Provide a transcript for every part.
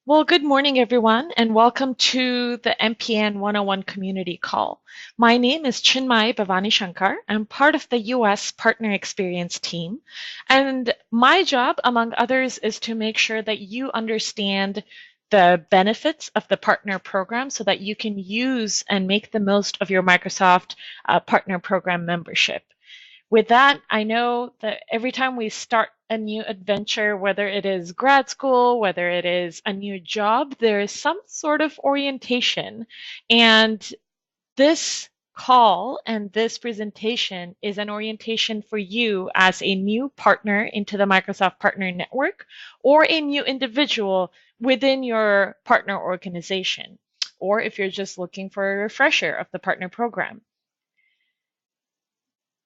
Well, good morning, everyone, and welcome to the MPN 101 community call. My name is Chinmay Bhavani Shankar. I'm part of the US Partner Experience team, and my job, among others, is to make sure that you understand the benefits of the partner program so that you can use and make the most of your Microsoft Partner Program membership. With that, I know that every time we start a new adventure, whether it is grad school, whether it is a new job, there is some sort of orientation. And this call and this presentation is an orientation for you as a new partner into the Microsoft Partner Network or a new individual within your partner organization, or if you're just looking for a refresher of the partner program.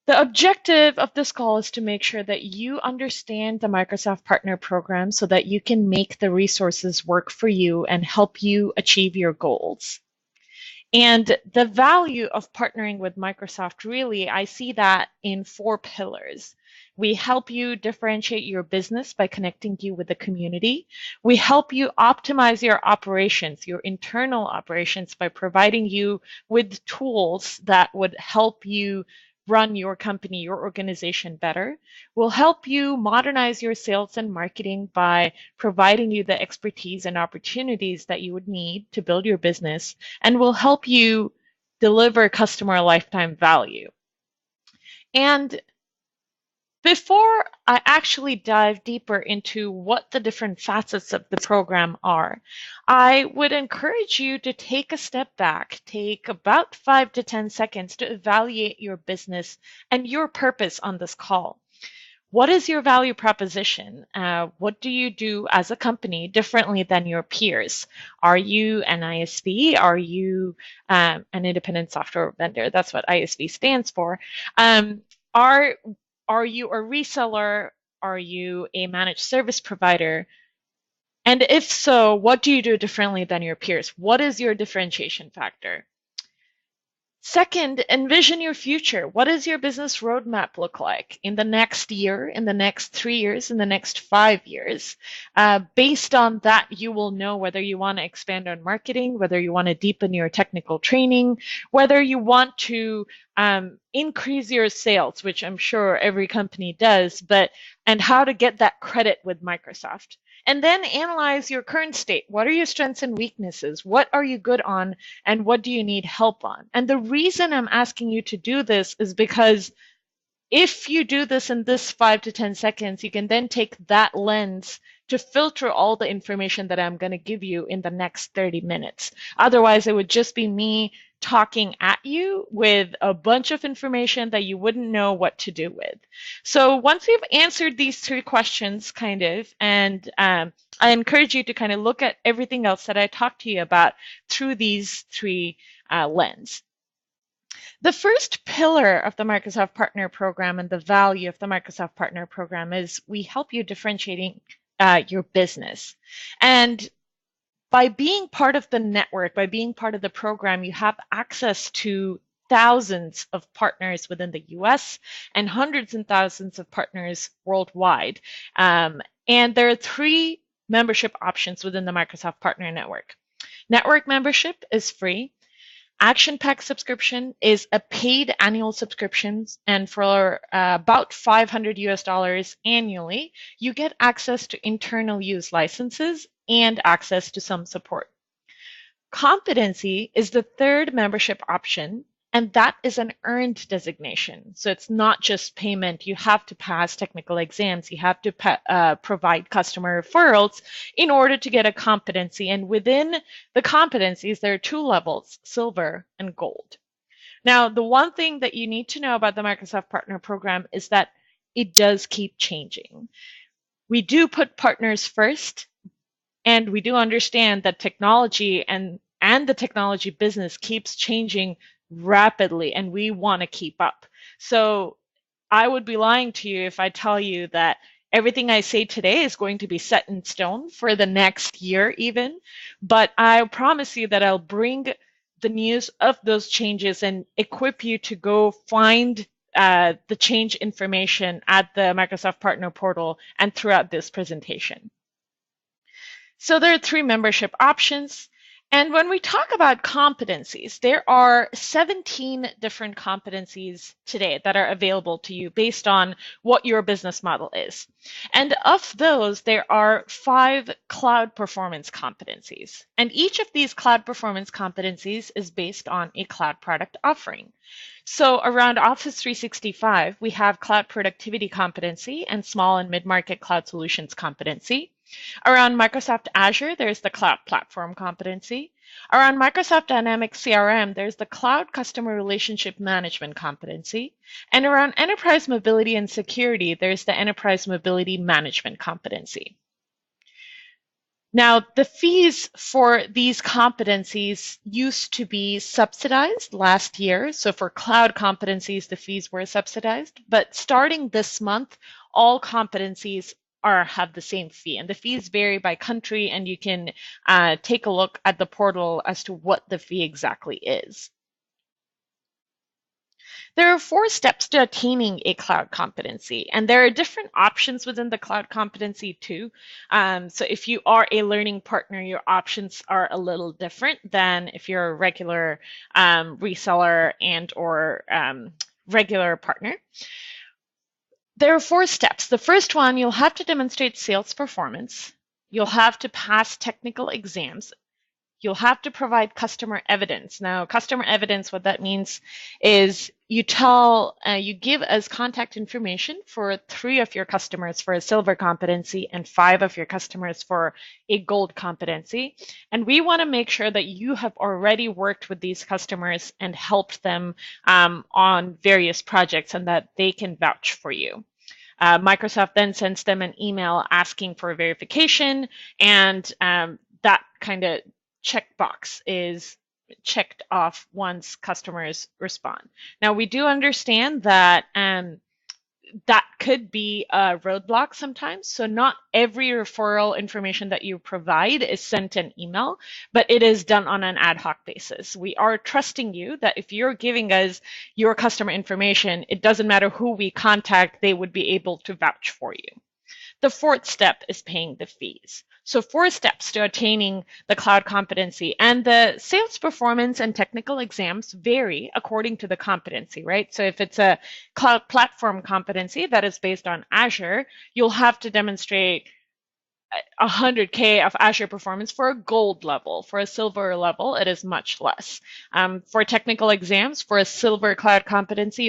The objective of this call is to make sure that you understand the Microsoft Partner Program so that you can make the resources work for you and help you achieve your goals. And the value of partnering with Microsoft, really, I see that in 4 pillars. We help you differentiate your business by connecting you with the community. We help you optimize your operations, your internal operations, by providing you with tools that would help you run your company, your organization better. We'll help you modernize your sales and marketing by providing you the expertise and opportunities that you would need to build your business, and will help you deliver customer lifetime value. And before I actually dive deeper into what the different facets of the program are, I would encourage you to take a step back, take about 5 to 10 seconds to evaluate your business and your purpose on this call. What is your value proposition? What do you do as a company differently than your peers? Are you an ISV? Are you an independent software vendor? That's what ISV stands for. Are are you a reseller? Are you a managed service provider? And if so, what do you do differently than your peers? What is your differentiation factor? Second, envision your future. What does your business roadmap look like in the next year, in the next 3 years, in the next 5 years? Based on that, you will know whether you want to expand on marketing, whether you want to deepen your technical training, whether you want to increase your sales, which I'm sure every company does, and how to get that credit with Microsoft. And then analyze your current state. What are your strengths and weaknesses? What are you good on? And what do you need help on? And the reason I'm asking you to do this is because if you do this in this 5 to 10 seconds, you can then take that lens to filter all the information that I'm going to give you in the next 30 minutes. Otherwise, it would just be me talking at you with a bunch of information that you wouldn't know what to do with. So once we've answered these 3 questions, and I encourage you to kind of look at everything else that I talked to you about through these 3 lenses. The first pillar of the Microsoft Partner Program and the value of the Microsoft Partner Program is we help you differentiating your business. And by being part of the network, by being part of the program, you have access to thousands of partners within the US and hundreds and thousands of partners worldwide. And there are 3 membership options within the Microsoft Partner Network. Network membership is free. Action Pack subscription is a paid annual subscription, and for about $500 annually, you get access to internal use licenses and access to some support. Competency is the 3rd membership option, and that is an earned designation. So it's not just payment. You have to pass technical exams. You have to provide customer referrals in order to get a competency. And within the competencies, there are 2 levels, silver and gold. Now, the one thing that you need to know about the Microsoft Partner Program is that it does keep changing. We do put partners first, and we do understand that technology and the technology business keeps changing rapidly, and we want to keep up. So I would be lying to you if I tell you that everything I say today is going to be set in stone for the next year even, but I promise you that I'll bring the news of those changes and equip you to go find the change information at the Microsoft Partner Portal and throughout this presentation. So there are three membership options. And when we talk about competencies, there are 17 different competencies today that are available to you based on what your business model is. And of those, there are 5 cloud performance competencies. And each of these cloud performance competencies is based on a cloud product offering. So around Office 365, we have cloud productivity competency and small and mid-market cloud solutions competency. Around Microsoft Azure, there's the cloud platform competency. Around Microsoft Dynamics CRM, there's the cloud customer relationship management competency. And around enterprise mobility and security, there's the enterprise mobility management competency. Now, the fees for these competencies used to be subsidized last year. So for cloud competencies, the fees were subsidized. But starting this month, all competencies have the same fee. And the fees vary by country, and you can take a look at the portal as to what the fee exactly is. There are 4 steps to attaining a cloud competency, and there are different options within the cloud competency too. So if you are a learning partner, your options are a little different than if you're a regular reseller and or regular partner. There are 4 steps. The first one, you'll have to demonstrate sales performance. You'll have to pass technical exams. You'll have to provide customer evidence. Now, customer evidence, what that means is you give us contact information for 3 of your customers for a silver competency and 5 of your customers for a gold competency. And we want to make sure that you have already worked with these customers and helped them on various projects and that they can vouch for you. Microsoft then sends them an email asking for verification, and that kind of checkbox is checked off once customers respond. Now, we do understand that that could be a roadblock sometimes. So not every referral information that you provide is sent an email, but it is done on an ad hoc basis. We are trusting you that if you're giving us your customer information, it doesn't matter who we contact, they would be able to vouch for you. The 4th step is paying the fees. So 4 steps to attaining the cloud competency, and the sales performance and technical exams vary according to the competency, right? So if it's a cloud platform competency that is based on Azure, you'll have to demonstrate 100K of Azure performance for a gold level. For a silver level, it is much less. For technical exams, for a silver cloud competency,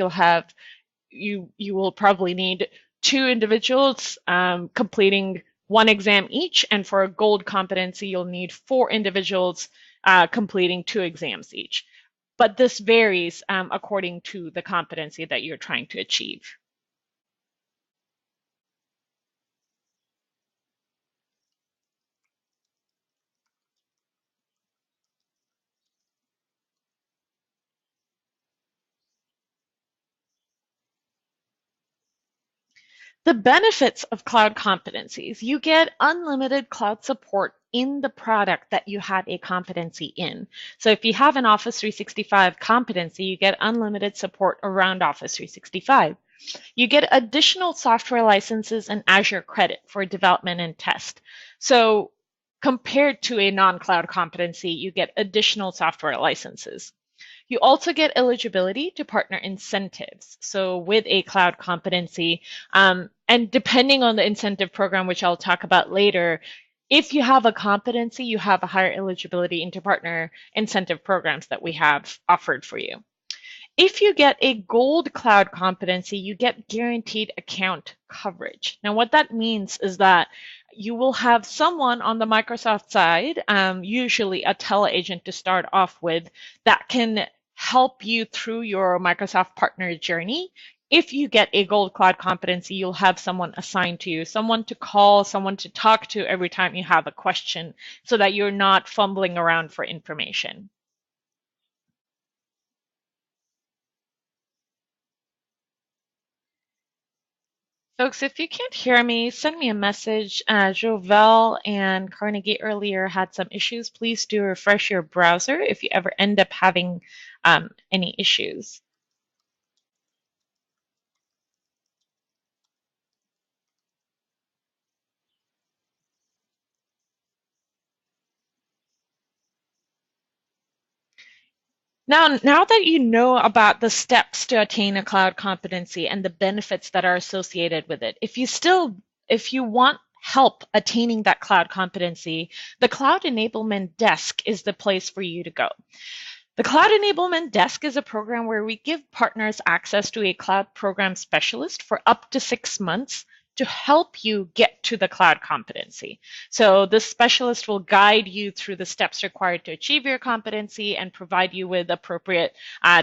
you will probably need 2 individuals completing 1 exam each, and for a gold competency, you'll need 4 individuals completing 2 exams each. But this varies according to the competency that you're trying to achieve. The benefits of cloud competencies, you get unlimited cloud support in the product that you have a competency in. So if you have an Office 365 competency, you get unlimited support around Office 365. You get additional software licenses and Azure credit for development and test. So compared to a non-cloud competency, you get additional software licenses. You also get eligibility to partner incentives. So with a cloud competency, and depending on the incentive program, which I'll talk about later, if you have a competency, you have a higher eligibility into partner incentive programs that we have offered for you. If you get a gold cloud competency, you get guaranteed account coverage. Now, what that means is that you will have someone on the Microsoft side, usually a tele agent to start off with, that can help you through your Microsoft partner journey. If you get a gold cloud competency, you'll have someone assigned to you, someone to call, someone to talk to every time you have a question, so that you're not fumbling around for information. Folks, if you can't hear me, send me a message. Jovel and Carnegie earlier had some issues. Please do refresh your browser if you ever end up having any issues. Now that you know about the steps to attain a cloud competency and the benefits that are associated with it, if you want help attaining that cloud competency, the Cloud Enablement Desk is the place for you to go. The Cloud Enablement Desk is a program where we give partners access to a cloud program specialist for up to 6 months to help you get to the cloud competency. So this specialist will guide you through the steps required to achieve your competency and provide you with appropriate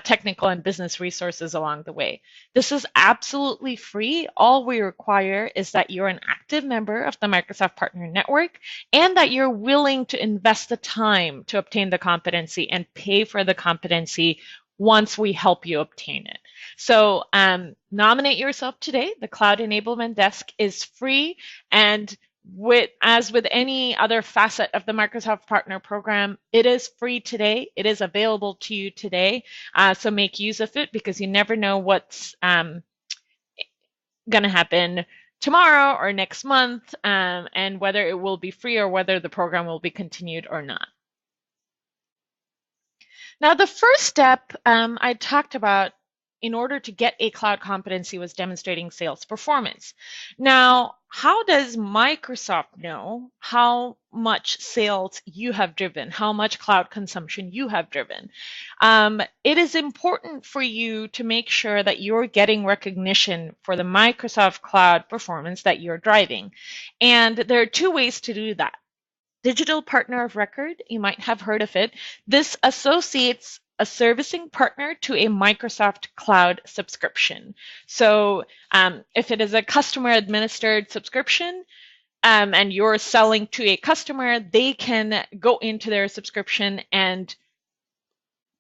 technical and business resources along the way. This is absolutely free. All we require is that you're an active member of the Microsoft Partner Network and that you're willing to invest the time to obtain the competency and pay for the competency once we help you obtain it. So nominate yourself today. The Cloud Enablement Desk is free, and as with any other facet of the Microsoft Partner Program, it is free today. It is available to you today. So make use of it because you never know what's going to happen tomorrow or next month, and whether it will be free or whether the program will be continued or not. Now, the first step I talked about in order to get a cloud competency was demonstrating sales performance. Now, how does Microsoft know how much sales you have driven, how much cloud consumption you have driven? It is important for you to make sure that you're getting recognition for the Microsoft cloud performance that you're driving. And there are two ways to do that. Digital partner of record, you might have heard of it. This associates a servicing partner to a Microsoft Cloud subscription. So if it is a customer administered subscription and you're selling to a customer, they can go into their subscription and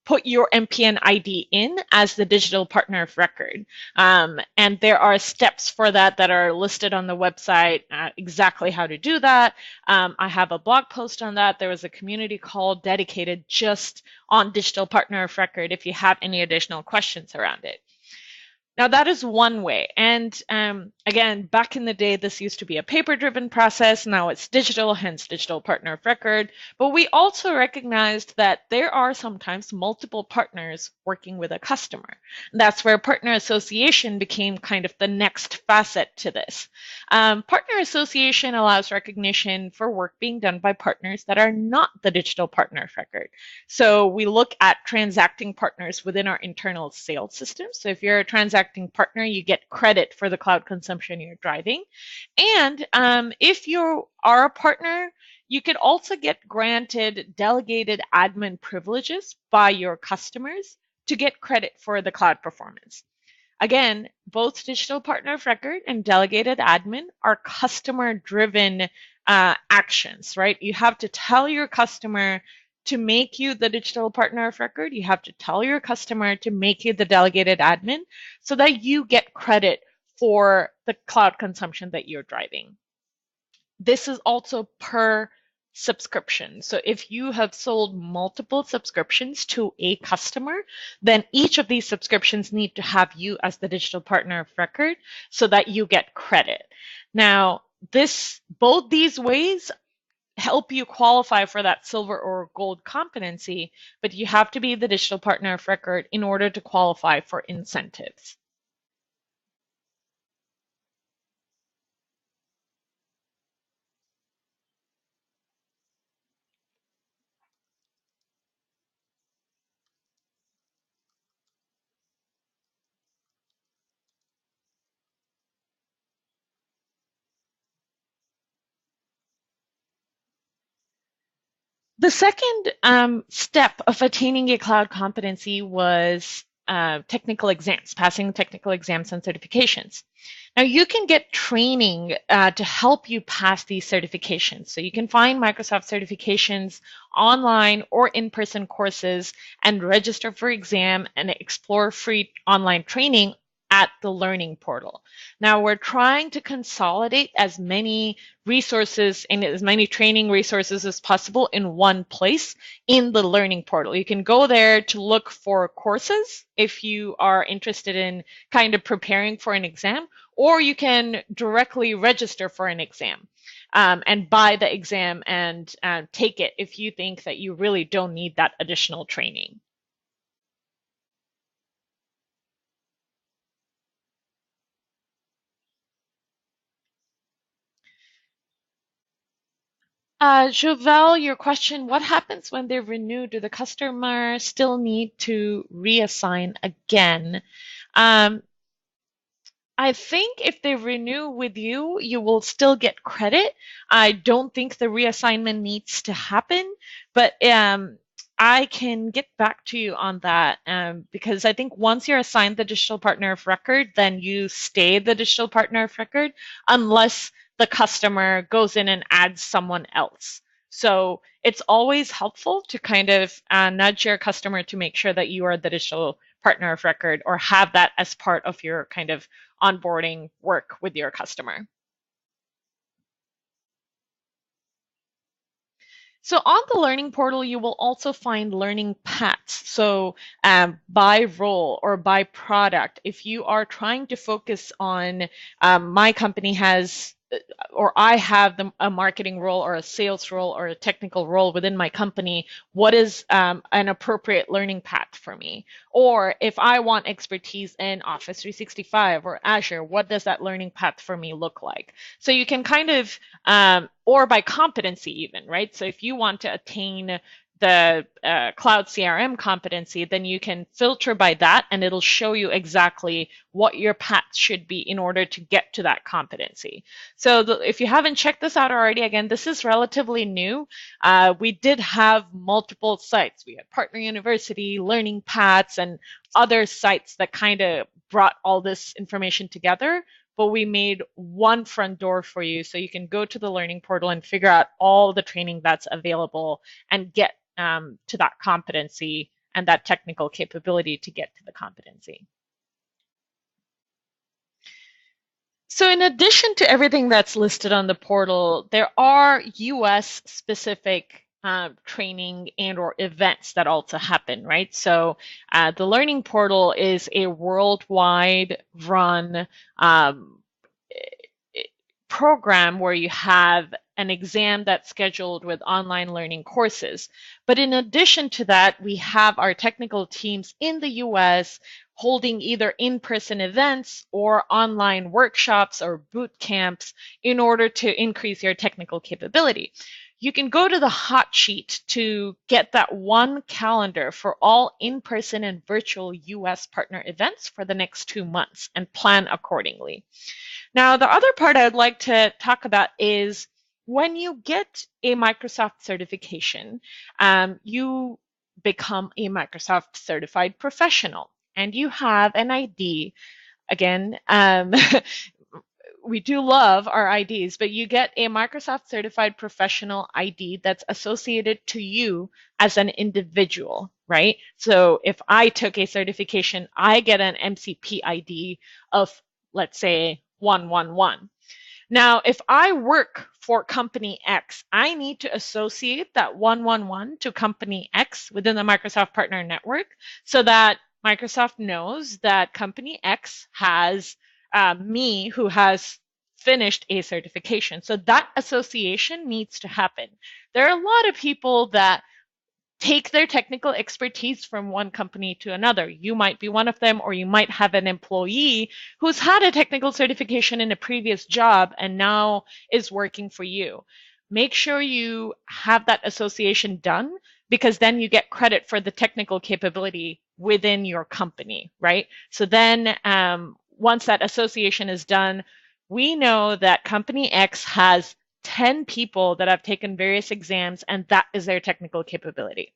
put your MPN ID in as the digital partner of record. And there are steps for that are listed on the website, exactly how to do that. I have a blog post on that. There was a community call dedicated just on digital partner of record if you have any additional questions around it. Now, that is one way. And again, back in the day, this used to be a paper-driven process. Now it's digital, hence digital partner of record. But we also recognized that there are sometimes multiple partners working with a customer. That's where partner association became kind of the next facet to this. Partner association allows recognition for work being done by partners that are not the digital partner of record. So we look at transacting partners within our internal sales system. So if you're a transacting partner, you get credit for the cloud consumption you're driving. And if you are a partner, you could also get granted delegated admin privileges by your customers to get credit for the cloud performance. Again, both digital partner of record and delegated admin are customer-driven actions, right? You have to tell your customer to make you the digital partner of record. You have to tell your customer to make you the delegated admin so that you get credit for the cloud consumption that you're driving. This is also per subscription. So if you have sold multiple subscriptions to a customer, then each of these subscriptions need to have you as the digital partner of record so that you get credit. Now, both these ways help you qualify for that silver or gold competency, but you have to be the digital partner of record in order to qualify for incentives. The second step of attaining a cloud competency was technical exams, passing technical exams and certifications. Now, you can get training to help you pass these certifications. So you can find Microsoft certifications online or in-person courses and register for exam and explore free online training at the learning portal. Now, we're trying to consolidate as many resources and as many training resources as possible in one place in the learning portal. You can go there to look for courses if you are interested in kind of preparing for an exam, or you can directly register for an exam and buy the exam and take it if you think that you really don't need that additional training. Jovel, your question, what happens when they renew? Do the customer still need to reassign again? Um, I think if they renew with you, you will still get credit. I don't think the reassignment needs to happen, but I can get back to you on that because I think once you're assigned the digital partner of record, then you stay the digital partner of record unless the customer goes in and adds someone else. So it's always helpful to kind of nudge your customer to make sure that you are the digital partner of record or have that as part of your kind of onboarding work with your customer. So on the learning portal, you will also find learning paths. So by role or by product, if you are trying to focus on, my company has or I have a marketing role or a sales role or a technical role within my company, what is an appropriate learning path for me? Or if I want expertise in Office 365 or Azure, what does that learning path for me look like? So you can kind of, or by competency even, right? So if you want to attain the cloud CRM competency, then you can filter by that and it'll show you exactly what your path should be in order to get to that competency. So if you haven't checked this out already, again, this is relatively new. We did have multiple sites. We had Partner University, Learning Paths, and other sites that kind of brought all this information together. But we made one front door for you so you can go to the learning portal and figure out all the training that's available and get to that competency and that technical capability to get to the competency. So in addition to everything that's listed on the portal, there are US specific training and or events that also happen, right? So the learning portal is a worldwide run program where you have an exam that's scheduled with online learning courses. But in addition to that, we have our technical teams in the US holding either in-person events or online workshops or boot camps in order to increase your technical capability. You can go to the hot sheet to get that one calendar for all in-person and virtual US partner events for the next 2 months and plan accordingly. Now, the other part I would like to talk about is when you get a Microsoft certification, you become a Microsoft certified professional and you have an ID. Again, we do love our IDs, but you get a Microsoft certified professional ID that's associated to you as an individual, right? So if I took a certification, I get an MCP ID of, let's say, 111. Now, if I work for company X, I need to associate that 111 to company X within the Microsoft Partner Network so that Microsoft knows that company X has me who has finished a certification. So that association needs to happen. There are a lot of people that take their technical expertise from one company to another. You might be one of them, or you might have an employee who's had a technical certification in a previous job and now is working for you. Make sure you have that association done because then you get credit for the technical capability within your company, right? So then once that association is done, we know that company X has 10 people that have taken various exams, and that is their technical capability.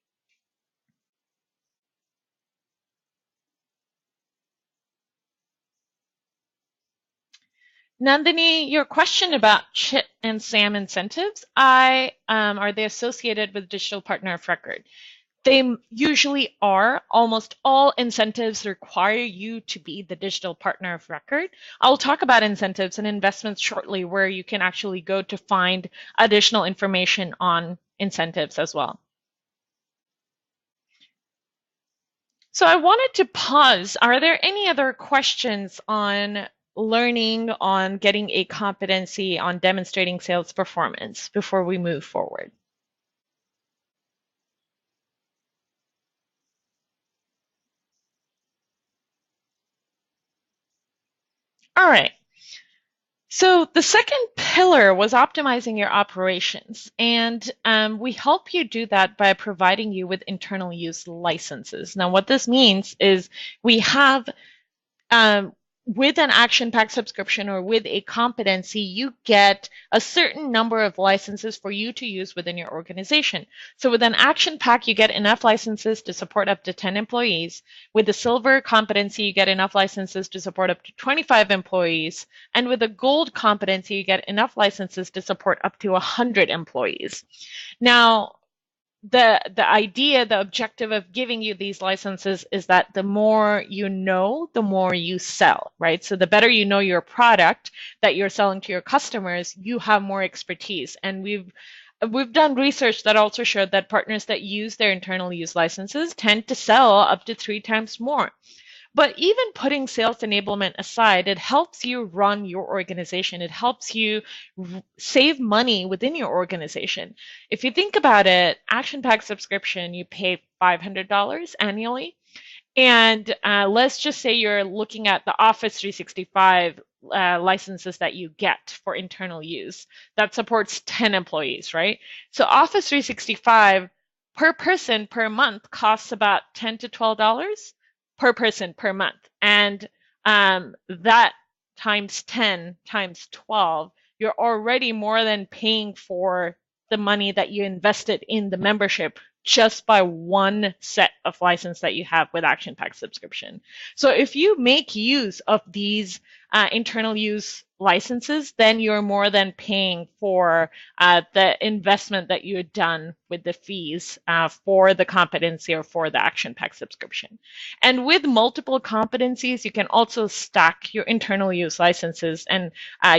Nandini, your question about CHIT and SAM incentives, are they associated with digital partner of record? They usually are. Almost all incentives require you to be the digital partner of record. I'll talk about incentives and investments shortly, where you can actually go to find additional information on incentives as well. So I wanted to pause. Are there any other questions on learning, on getting a competency, on demonstrating sales performance before we move forward? All right. So the second pillar was optimizing your operations, and we help you do that by providing you with internal use licenses. Now, what this means is we have um, with an action pack subscription or with a competency, you get a certain number of licenses for you to use within your organization. So with an action pack, you get enough licenses to support up to 10 employees. With the silver competency, you get enough licenses to support up to 25 employees. And with a gold competency, you get enough licenses to support up to 100 employees. Now, the idea, the objective of giving you these licenses is that the more you know, the more you sell, right? So the better you know your product that you're selling to your customers, you have more expertise. And we've done research that also showed that partners that use their internal use licenses tend to sell up to 3 times more. But even putting sales enablement aside, it helps you run your organization. It helps you save money within your organization. If you think about it, Action Pack subscription, you pay $500 annually. And let's just say you're looking at the Office 365 licenses that you get for internal use that supports 10 employees, right? So Office 365 per person per month costs about $10 to $12 per person per month. And that times 10 times 12, you're already more than paying for the money that you invested in the membership just by one set of license that you have with Action Pack subscription. So if you make use of these internal use licenses, then you're more than paying for the investment that you had done with the fees for the competency or for the Action Pack subscription. And with multiple competencies, you can also stack your internal use licenses and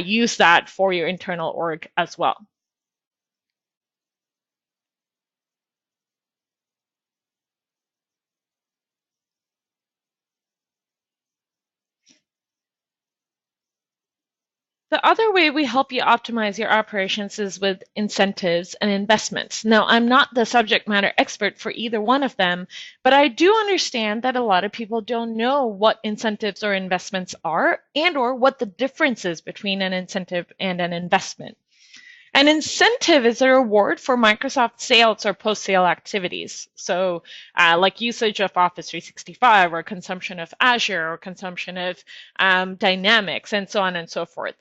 use that for your internal org as well. The other way we help you optimize your operations is with incentives and investments. Now, I'm not the subject matter expert for either one of them, but I do understand that a lot of people don't know what incentives or investments are and or what the difference is between an incentive and an investment. An incentive is a reward for Microsoft sales or post-sale activities. So like usage of Office 365 or consumption of Azure or consumption of Dynamics and so on and so forth.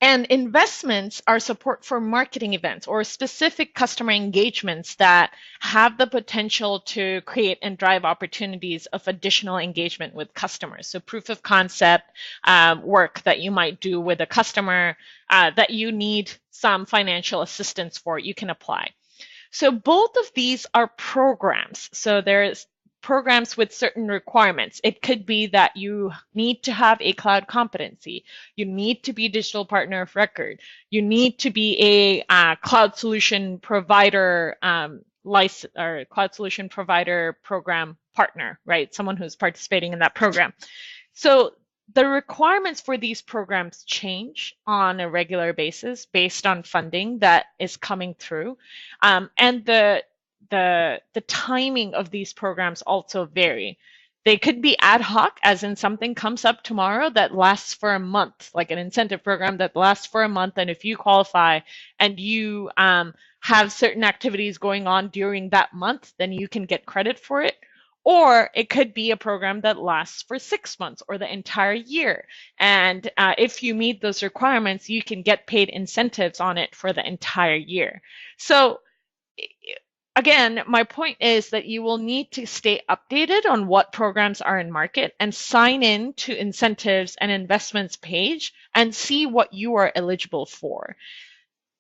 And investments are support for marketing events or specific customer engagements that have the potential to create and drive opportunities of additional engagement with customers. So proof of concept work that you might do with a customer that you need some financial assistance for, you can apply. So both of these are programs. So there's programs with certain requirements. It could be that you need to have a cloud competency. You need to be a digital partner of record. You need to be a cloud solution provider license or cloud solution provider program partner, right? Someone who's participating in that program. So the requirements for these programs change on a regular basis based on funding that is coming through. And the timing of these programs also vary. They could be ad hoc, as in something comes up tomorrow that lasts for a month, like an incentive program that lasts for a month. And if you qualify and you have certain activities going on during that month, then you can get credit for it. Or it could be a program that lasts for 6 months or the entire year. And if you meet those requirements, you can get paid incentives on it for the entire year. So again, my point is that you will need to stay updated on what programs are in market and sign in to incentives and investments page and see what you are eligible for.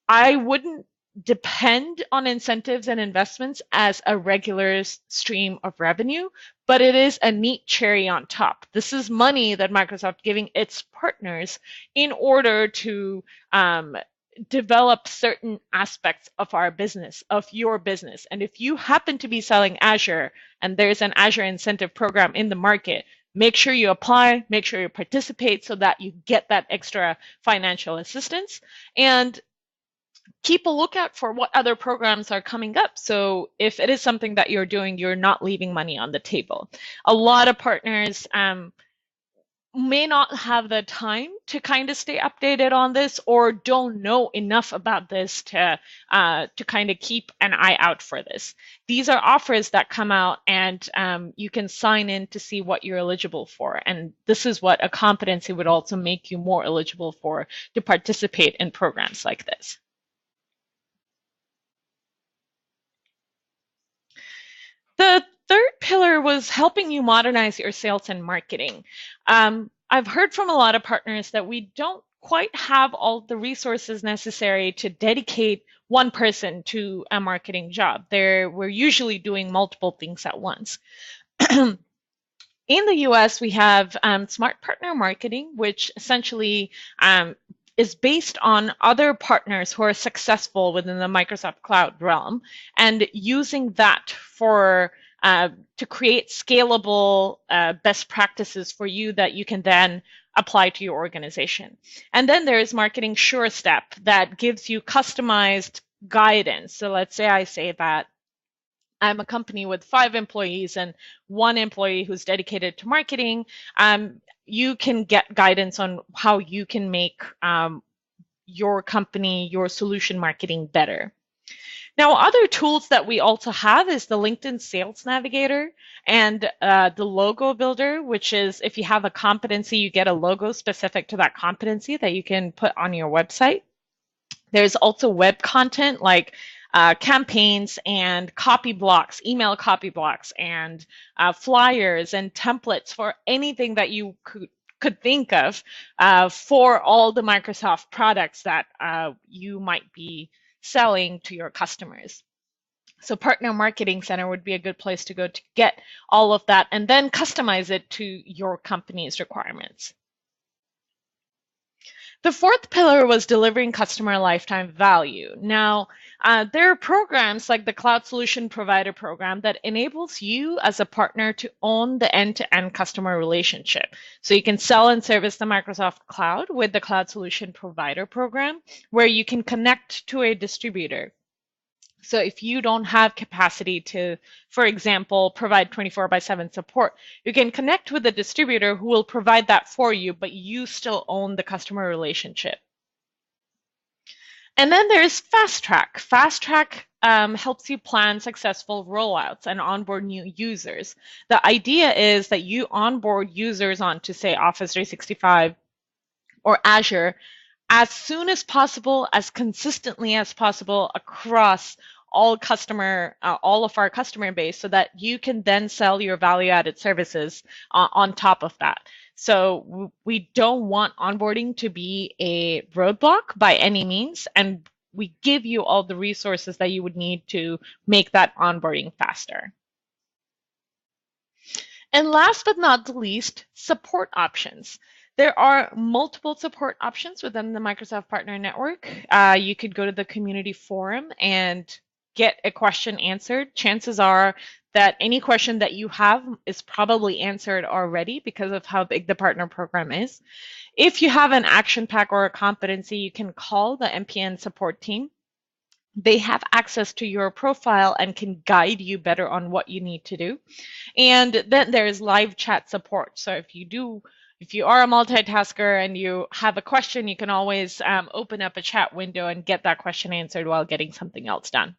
I wouldn't depend on incentives and investments as a regular stream of revenue, but it is a neat cherry on top. This is money that Microsoft giving its partners in order to develop certain aspects of our business, of your business. And if you happen to be selling Azure and there's an Azure incentive program in the market, make sure you apply, make sure you participate so that you get that extra financial assistance. And keep a lookout for what other programs are coming up. So if it is something that you're doing, you're not leaving money on the table. A lot of partners may not have the time to kind of stay updated on this or don't know enough about this to kind of keep an eye out for this. These are offers that come out and you can sign in to see what you're eligible for. And this is what a competency would also make you more eligible for to participate in programs like this. The third pillar was helping you modernize your sales and marketing. I've heard from a lot of partners that we don't quite have all the resources necessary to dedicate one person to a marketing job. We're usually doing multiple things at once. In the US, we have Smart Partner Marketing, which essentially is based on other partners who are successful within the Microsoft Cloud realm and using that for to create scalable best practices for you that you can then apply to your organization. And then there is Marketing Sure Step that gives you customized guidance. So let's say I say that I'm a company with 5 employees and 1 employee who's dedicated to marketing. You can get guidance on how you can make your company, your solution marketing better. Now, other tools that we also have is the LinkedIn Sales Navigator and the Logo Builder, which is if you have a competency, you get a logo specific to that competency that you can put on your website. There's also web content like campaigns and copy blocks, email copy blocks, and flyers and templates for anything that you could think of for all the Microsoft products that you might be selling to your customers. So Partner Marketing Center would be a good place to go to get all of that and then customize it to your company's requirements. The fourth pillar was delivering customer lifetime value. Now, there are programs like the Cloud Solution Provider program that enables you as a partner to own the end-to-end customer relationship. So you can sell and service the Microsoft Cloud with the Cloud Solution Provider program, where you can connect to a distributor. So if you don't have capacity to, for example, provide 24/7 support, you can connect with a distributor who will provide that for you, but you still own the customer relationship. And then there's fasttrack. Fasttrack helps you plan successful rollouts and onboard new users. The idea is that you onboard users onto, say, Office 365 or Azure as soon as possible, as consistently as possible across all of our customer base, so that you can then sell your value-added services on top of that. So we don't want onboarding to be a roadblock by any means, and we give you all the resources that you would need to make that onboarding faster. And last but not the least, support options. There are multiple support options within the Microsoft Partner Network. You could go to the community forum and get a question answered. Chances are that any question that you have is probably answered already because of how big the partner program is. If you have an action pack or a competency, you can call the MPN support team. They have access to your profile and can guide you better on what you need to do. And then there's live chat support. So if you are a multitasker and you have a question, you can always open up a chat window and get that question answered while getting something else done.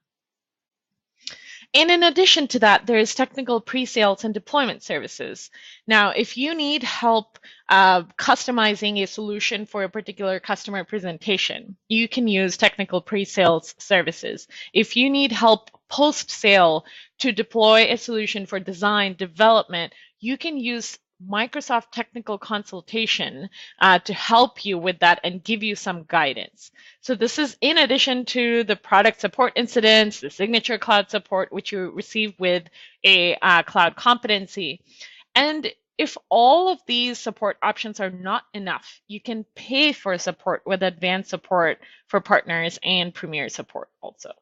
And in addition to that, there's technical pre-sales and deployment services. Now, if you need help customizing a solution for a particular customer presentation, you can use technical pre-sales services. If you need help post-sale to deploy a solution for design development, you can use Microsoft Technical Consultation to help you with that and give you some guidance. So this is in addition to the product support incidents, the signature cloud support, which you receive with a cloud competency. And if all of these support options are not enough, you can pay for support with advanced support for partners and premier support also.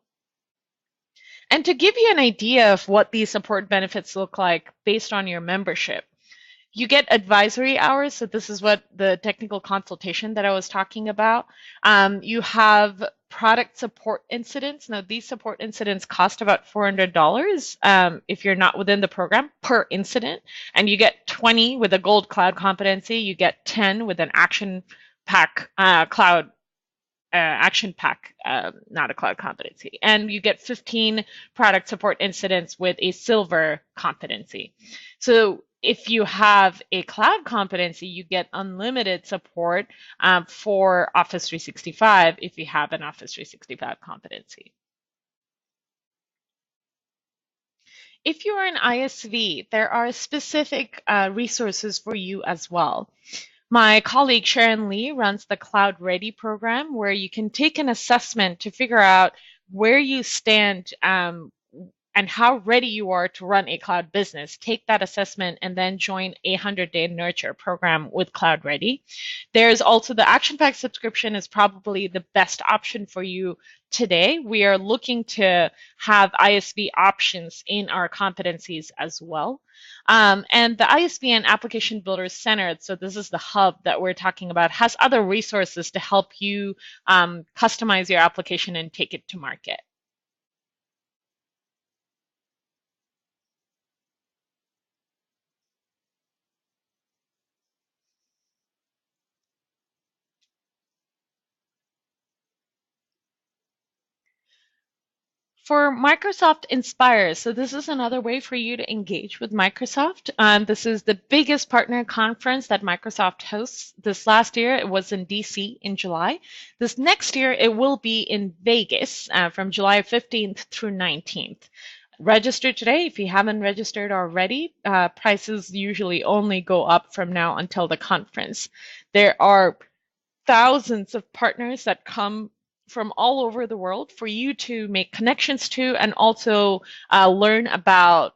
And to give you an idea of what these support benefits look like based on your membership, you get advisory hours. So this is what the technical consultation that I was talking about. You have product support incidents. Now, these support incidents cost about $400 if you're not within the program per incident, and you get 20 with a gold cloud competency. You get 10 with an action pack cloud action pack, not a cloud competency, and you get 15 product support incidents with a silver competency. So if you have a cloud competency, you get unlimited support for Office 365 if you have an Office 365 competency. If you're an ISV, there are specific resources for you as well. My colleague Sharon Lee runs the Cloud Ready program, where you can take an assessment to figure out where you stand and how ready you are to run a cloud business. Take that assessment and then join a 100-day nurture program with Cloud Ready. There's also the Action Pack subscription is probably the best option for you today. We are looking to have ISV options in our competencies as well. And the ISV and Application Builder Center, so this is the hub that we're talking about, has other resources to help you customize your application and take it to market. For Microsoft Inspire, so this is another way for you to engage with Microsoft. This is the biggest partner conference that Microsoft hosts. This last year, it was in DC in July. This next year, it will be in Vegas from July 15th through 19th. Register today if you haven't registered already. Prices usually only go up from now until the conference. There are thousands of partners that come from all over the world for you to make connections to and also learn about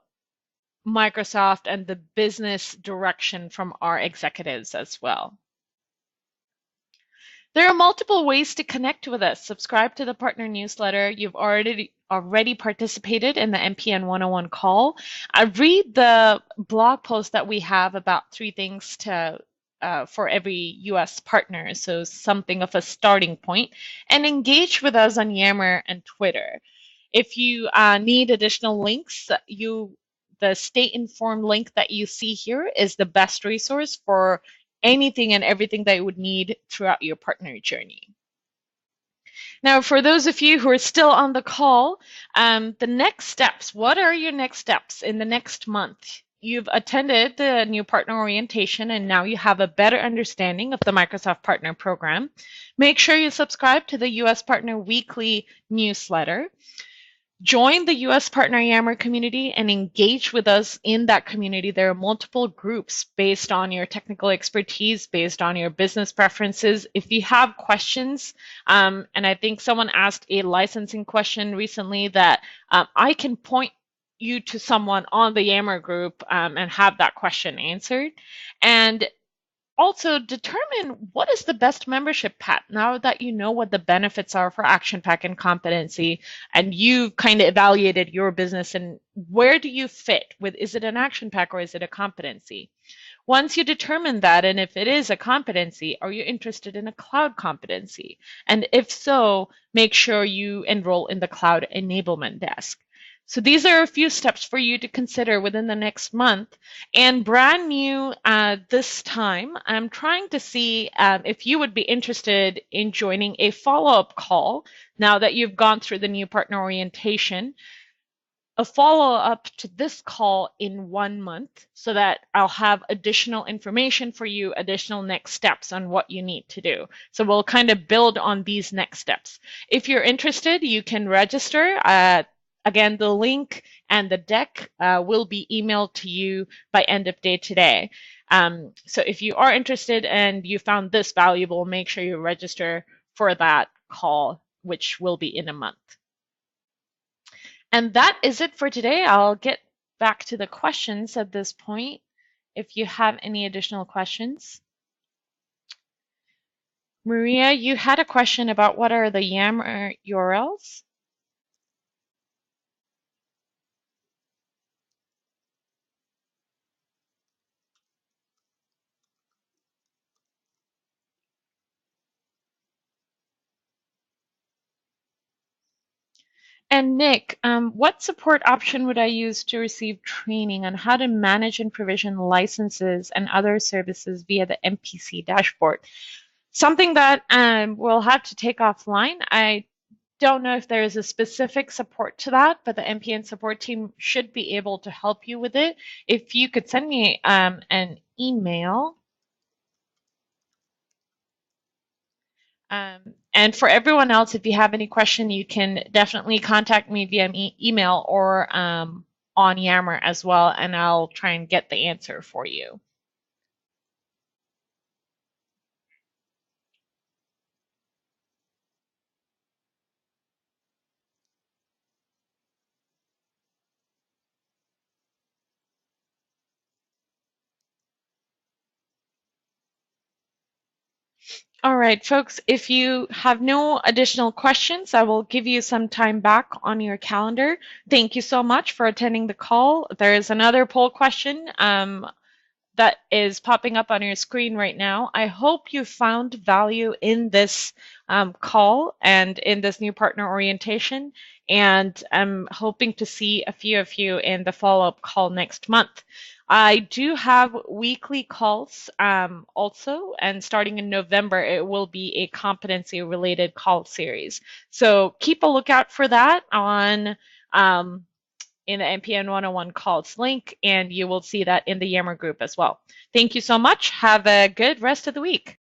Microsoft and the business direction from our executives as well. There are multiple ways to connect with us. Subscribe to the partner newsletter. You've already participated in the MPN 101 call. Read the blog post that we have about 3 things to for every US partner, so something of a starting point, and engage with us on Yammer and Twitter. If you need additional links, the Stay Informed link that you see here is the best resource for anything and everything that you would need throughout your partner journey. Now, for those of you who are still on the call, the next steps, what are your next steps in the next month? You've attended the new partner orientation and now you have a better understanding of the Microsoft Partner Program. Make sure you subscribe to the US Partner Weekly newsletter. Join the US Partner Yammer community and engage with us in that community. There are multiple groups based on your technical expertise, based on your business preferences. If you have questions, and I think someone asked a licensing question recently that I can point you to someone on the Yammer group and have that question answered. And also determine what is the best membership path now that you know what the benefits are for Action Pack and competency, and you've kind of evaluated your business and where do you fit with, is it an Action Pack or is it a competency? Once you determine that, and if it is a competency, are you interested in a cloud competency? And if so, make sure you enroll in the Cloud Enablement Desk. So these are a few steps for you to consider within the next month. And brand new this time, I'm trying to see if you would be interested in joining a follow-up call now that you've gone through the new partner orientation. A follow-up to this call in 1 month so that I'll have additional information for you, additional next steps on what you need to do. So we'll kind of build on these next steps. If you're interested, you can register. Again, the link and the deck will be emailed to you by end of day today. So if you are interested and you found this valuable, make sure you register for that call, which will be in a month. And that is it for today. I'll get back to the questions at this point if you have any additional questions. Maria, you had a question about what are the Yammer URLs? And Nick, what support option would I use to receive training on how to manage and provision licenses and other services via the MPC dashboard? Something that we'll have to take offline. I don't know if there is a specific support to that, but the MPN support team should be able to help you with it. If you could send me an email. And for everyone else, if you have any question, you can definitely contact me via email or on Yammer as well, and I'll try and get the answer for you. All right, folks, if you have no additional questions, I will give you some time back on your calendar. Thank you so much for attending the call. There is another poll question that is popping up on your screen right now. I hope you found value in this call and in this new partner orientation, and I'm hoping to see a few of you in the follow-up call next month. I do have weekly calls also, and starting in November, it will be a competency-related call series. So keep a lookout for that on in the MPN 101 calls link, and you will see that in the Yammer group as well. Thank you so much. Have a good rest of the week.